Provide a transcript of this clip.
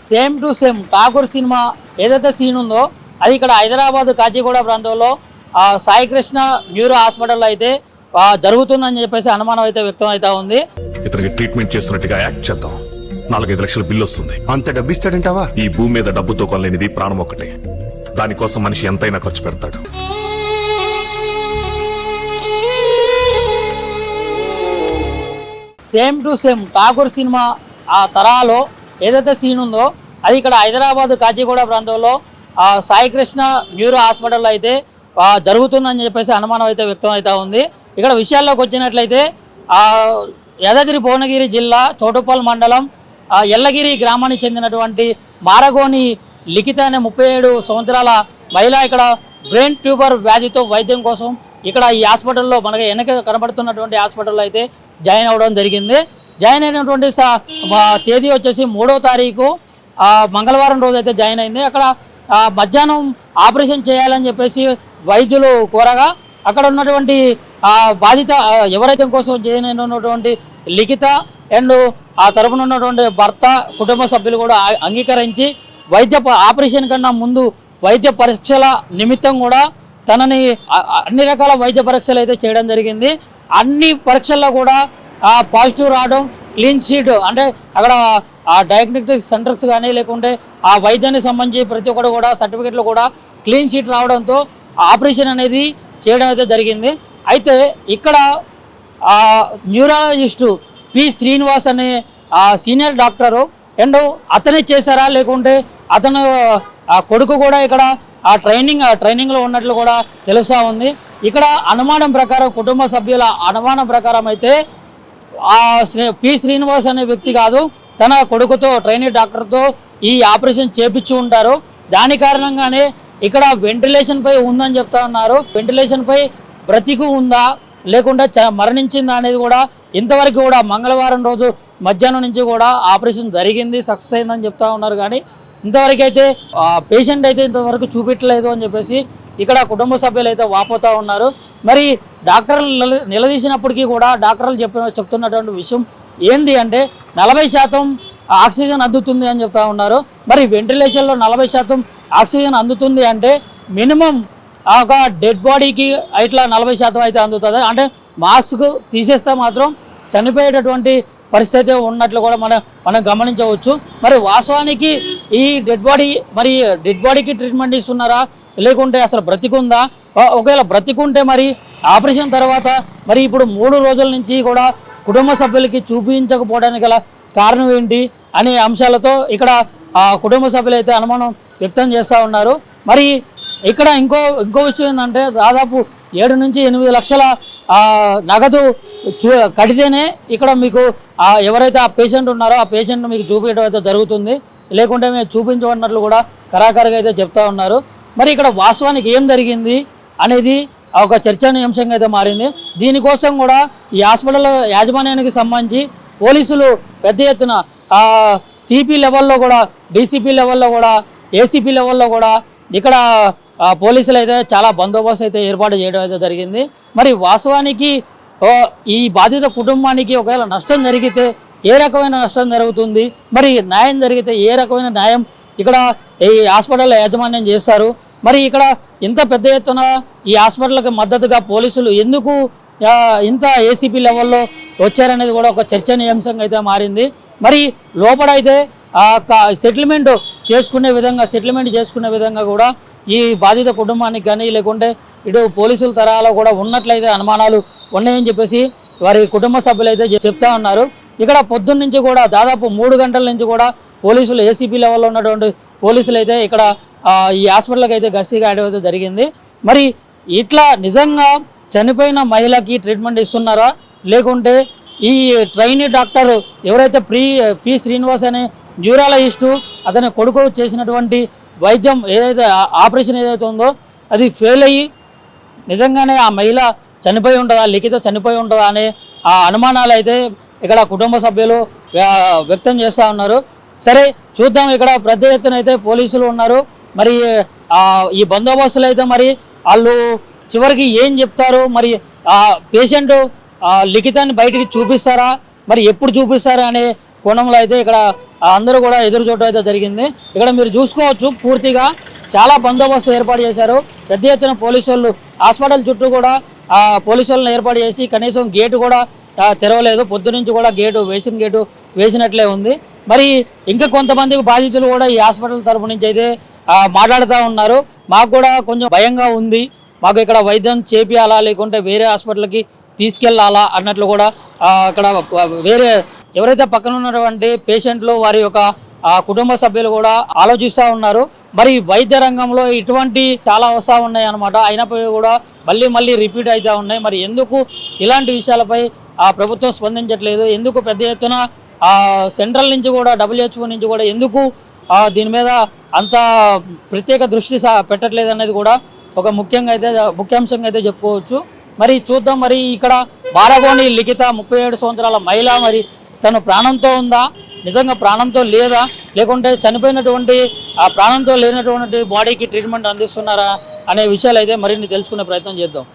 Same to same Thakur cinema ఏదైతే scene ఉందో అది ఇక్కడ హైదరాబాద్ కాచిగూడ ప్రాంతంలో సాయి కృష్ణ న్యూరో హాస్పిటల్లో అయితే జరుగుతుందని చెప్పేసి అనుమానం అయితే వ్యక్తం అవుతా ఉంది. ఇతనికి ట్రీట్మెంట్ చేస్తున్నట్టుగా యాక్ట్ చేద్దాం. 4-5 లక్షల బిల్లు వస్తుంది. అంత డబ్బు ఇస్తాడంటావా? ఈ భూమి మీద డబ్బుతో కొనలేనిది ప్రాణం ఒకటే. దానికోసం మనిషి ఎంతైనా ఖర్చు పెడతాడు. Same to same Thakur cinema ఆ తరాలో ఏదైతే సీన్ ఉందో అది ఇక్కడ హైదరాబాద్ కాచిగూడ ప్రాంతంలో సాయి కృష్ణ న్యూరో హాస్పిటల్లో అయితే జరుగుతుందని చెప్పేసి అనుమానం అయితే వ్యక్తం అవుతా ఉంది. ఇక్కడ విషయాల్లోకి వచ్చినట్లయితే యాదాద్రి భువనగిరి జిల్లా చోటుపల్ మండలం ఎల్లగిరి గ్రామానికి చెందినటువంటి మారగోని లిఖిత అనే 37 సంవత్సరాల మహిళ ఇక్కడ బ్రెయిన్ ట్యూబర్ వ్యాధితో వైద్యం కోసం ఇక్కడ ఈ హాస్పిటల్లో మనకి వెనక కనబడుతున్నటువంటి హాస్పిటల్లో అయితే జాయిన్ అవ్వడం జరిగింది. జాయిన్ అయినటువంటి తేదీ వచ్చేసి 3వ తారీఖు మంగళవారం రోజు అయితే జాయిన్ అయింది. అక్కడ మధ్యాహ్నం ఆపరేషన్ చేయాలని చెప్పేసి వైద్యులు కోరగా అక్కడ ఉన్నటువంటి బాధిత ఎవరైతే కోసం జాయిన్ అయినటువంటి లిఖిత అండ్ ఆ తరపున ఉన్నటువంటి భర్త కుటుంబ సభ్యులు కూడా అంగీకరించి ఆపరేషన్ కన్నా ముందు వైద్య పరీక్షల నిమిత్తం కూడా తనని అన్ని రకాల వైద్య పరీక్షలు అయితే చేయడం జరిగింది. అన్ని పరీక్షల్లో కూడా పాజిటివ్ రావడం, క్లీన్ షీట్ అంటే అక్కడ డయాగ్నోస్టిక్ సెంటర్స్ కానీ లేకుంటే ఆ వైద్యానికి సంబంధించి ప్రతి ఒక్కరు కూడా సర్టిఫికెట్లు కూడా క్లీన్ షీట్ రావడంతో ఆపరేషన్ అనేది చేయడం అయితే జరిగింది. అయితే ఇక్కడ న్యూరాలజిస్టు పి శ్రీనివాస్ అనే సీనియర్ డాక్టరు అండ్ అతనే చేశారా లేకుంటే అతను కొడుకు కూడా ఇక్కడ ట్రైనింగ్లో ఉన్నట్లు కూడా తెలుస్తూ ఉంది. ఇక్కడ అనుమానం ప్రకారం కుటుంబ సభ్యుల అనుమానం ప్రకారం అయితే పి శ్రీనివాస్ అనే వ్యక్తి కాదు, తన కొడుకుతో ట్రైనింగ్ డాక్టర్తో ఈ ఆపరేషన్ చేపించి ఉంటారు. దాని కారణంగానే ఇక్కడ వెంటిలేషన్ పై ఉందని చెప్తా ఉన్నారు. వెంటిలేషన్ పై బ్రతికు ఉందా లేకుంటే మరణించిందా అనేది కూడా ఇంతవరకు కూడా మంగళవారం రోజు మధ్యాహ్నం నుంచి కూడా ఆపరేషన్ జరిగింది, సక్సెస్ అయిందని చెప్తా ఉన్నారు. కానీ ఇంతవరకు అయితే పేషెంట్ అయితే ఇంతవరకు చూపించలేదు అని చెప్పేసి ఇక్కడ కుటుంబ సభ్యులు అయితే వాపోతూ ఉన్నారు. మరి డాక్టర్లు నిలదీసినప్పటికీ కూడా డాక్టర్లు చెప్తున్నటువంటి విషయం ఏంది అంటే 40% ఆక్సిజన్ అందుతుంది అని చెప్తా ఉన్నారు. మరి వెంటిలేషన్లో 40% ఆక్సిజన్ అందుతుంది అంటే మినిమం ఒక డెడ్ బాడీకి ఇట్లా 40% అయితే అందుతుంది. అంటే మాస్క్ తీసేస్తే మాత్రం చనిపోయేటటువంటి పరిస్థితి ఉన్నట్లు కూడా మనం గమనించవచ్చు. మరి వాస్తవానికి ఈ డెడ్ బాడీకి ట్రీట్మెంట్ ఇస్తున్నారా లేకుంటే అసలు బ్రతికుందా? ఒకవేళ బ్రతికుంటే మరి ఆపరేషన్ తర్వాత మరి ఇప్పుడు 3 రోజుల నుంచి కూడా కుటుంబ సభ్యులకి చూపించకపోవడానికి గల కారణం ఏంటి అనే అంశాలతో ఇక్కడ కుటుంబ సభ్యులు అయితే అనుమానం వ్యక్తం చేస్తూ ఉన్నారు. మరి ఇక్కడ ఇంకో విషయం ఏంటంటే దాదాపు 7 నుంచి 8 లక్షల నగదు కడితేనే ఇక్కడ మీకు ఎవరైతే ఆ పేషెంట్ ఉన్నారో ఆ పేషెంట్ మీకు చూపించడం అయితే జరుగుతుంది, లేకుంటే మేము చూపించబడినట్లు కూడా కరాఖరిగా అయితే చెప్తా ఉన్నారు. మరి ఇక్కడ వాస్తవానికి ఏం జరిగింది అనేది ఒక చర్చనీయాంశంగా అయితే మారింది. దీనికోసం కూడా ఈ హాస్పిటల్ యాజమాన్యానికి సంబంధించి పోలీసులు పెద్ద ఎత్తున సిపి లెవెల్లో కూడా, డీసీపీ లెవెల్లో కూడా, ఏసీపీ లెవెల్లో కూడా ఇక్కడ పోలీసులు అయితే చాలా బందోబస్తు అయితే ఏర్పాటు చేయడం అయితే జరిగింది. మరి వాస్తవానికి ఈ బాధిత కుటుంబానికి ఒకవేళ నష్టం జరిగితే ఏ రకమైన నష్టం జరుగుతుంది, మరి న్యాయం జరిగితే ఏ రకమైన న్యాయం ఇక్కడ ఈ హాస్పిటల్ యాజమాన్యం చేస్తారు? మరి ఇక్కడ ఇంత పెద్ద ఎత్తున ఈ హాస్పిటల్కి మద్దతుగా పోలీసులు ఎందుకు ఇంత ఏసీపీ లెవెల్లో వచ్చారనేది కూడా ఒక చర్చనీయాంశంగా అయితే మారింది. మరి లోపడైతే సెటిల్మెంట్ చేసుకునే విధంగా కూడా ఈ బాధిత కుటుంబానికి కానీ లేకుంటే ఇటు పోలీసుల తరాలో కూడా ఉన్నట్లయితే అనుమానాలు ఉన్నాయని చెప్పేసి వారి కుటుంబ సభ్యులు అయితే చెప్తా ఉన్నారు. ఇక్కడ పొద్దున్న నుంచి కూడా దాదాపు 3 గంటల నుంచి కూడా పోలీసులు ఏసీపీ లెవెల్లో ఉన్నటువంటి పోలీసులు అయితే ఇక్కడ ఈ హాస్పిటల్కి అయితే గస్తీగా ఆడడం జరిగింది. మరి ఇట్లా నిజంగా చనిపోయిన మహిళకి ట్రీట్మెంట్ ఇస్తున్నారా లేకుంటే ఈ ట్రైనీ డాక్టర్ ఎవరైతే పి శ్రీనివాస్ అనే న్యూరాలజిస్టు అతని కొడుకు చేసినటువంటి వైద్యం ఏదైతే ఆపరేషన్ ఏదైతే ఉందో అది ఫెయిల్ అయ్యి నిజంగానే ఆ మహిళ చనిపోయి ఉంటుందా, లిఖిత చనిపోయి ఉంటుందా అనే ఆ అనుమానాలు అయితే ఇక్కడ కుటుంబ సభ్యులు వ్యక్తం చేస్తూ ఉన్నారు. సరే చూద్దాం, ఇక్కడ పెద్ద ఎత్తున అయితే పోలీసులు ఉన్నారు. మరి ఈ బందోబస్తులు అయితే మరి వాళ్ళు చివరికి ఏం చెప్తారు, మరి పేషెంట్ లిఖితాన్ని బయటికి చూపిస్తారా, మరి ఎప్పుడు చూపిస్తారా అనే కోణంలో అయితే ఇక్కడ అందరూ కూడా ఎదురు చూడటం అయితే జరిగింది. ఇక్కడ మీరు చూసుకోవచ్చు పూర్తిగా చాలా బందోబస్తు ఏర్పాటు చేశారు. పెద్ద ఎత్తున పోలీసు వాళ్ళు హాస్పిటల్ చుట్టూ కూడా పోలీసు వాళ్ళని ఏర్పాటు చేసి కనీసం గేటు కూడా తెరవలేదు. పొద్దునుంచి కూడా గేటు వేసినట్లే ఉంది. మరి ఇంకా కొంతమందికి బాధితులు కూడా ఈ హాస్పిటల్ తరపు నుంచి అయితే మాట్లాడుతూ ఉన్నారు. మాకు కూడా కొంచెం భయంగా ఉంది, మాకు ఇక్కడ వైద్యం చేపియాలా లేకుంటే వేరే హాస్పిటల్కి తీసుకెళ్లాలా అన్నట్లు కూడా అక్కడ వేరే ఎవరైతే పక్కన ఉన్నటువంటి పేషెంట్లు వారి యొక్క కుటుంబ సభ్యులు కూడా ఆలోచిస్తూ ఉన్నారు. మరి వైద్య రంగంలో ఇటువంటి చాలా వస్తూ ఉన్నాయి అన్నమాట. అయినప్పటికీ కూడా మళ్ళీ రిపీట్ అవుతూ ఉన్నాయి. మరి ఎందుకు ఇలాంటి విషయాలపై ప్రభుత్వం స్పందించట్లేదు? ఎందుకు పెద్ద ఎత్తున సెంట్రల్ నుంచి కూడా WHO నుంచి కూడా ఎందుకు దీని మీద అంత ప్రత్యేక దృష్టి పెట్టట్లేదు అనేది కూడా ఒక ముఖ్యాంశంగా అయితే చెప్పుకోవచ్చు. మరి చూద్దాం, మరి ఇక్కడ బారగోని లిఖిత 37 సంవత్సరాల మహిళ మరి తను ప్రాణంతో ఉందా, నిజంగా ప్రాణంతో లేదా, లేకుంటే చనిపోయినటువంటి ప్రాణంతో లేనటువంటి బాడీకి ట్రీట్మెంట్ అందిస్తున్నారా అనే విషయాలు అయితే మరిన్ని తెలుసుకునే ప్రయత్నం చేద్దాం.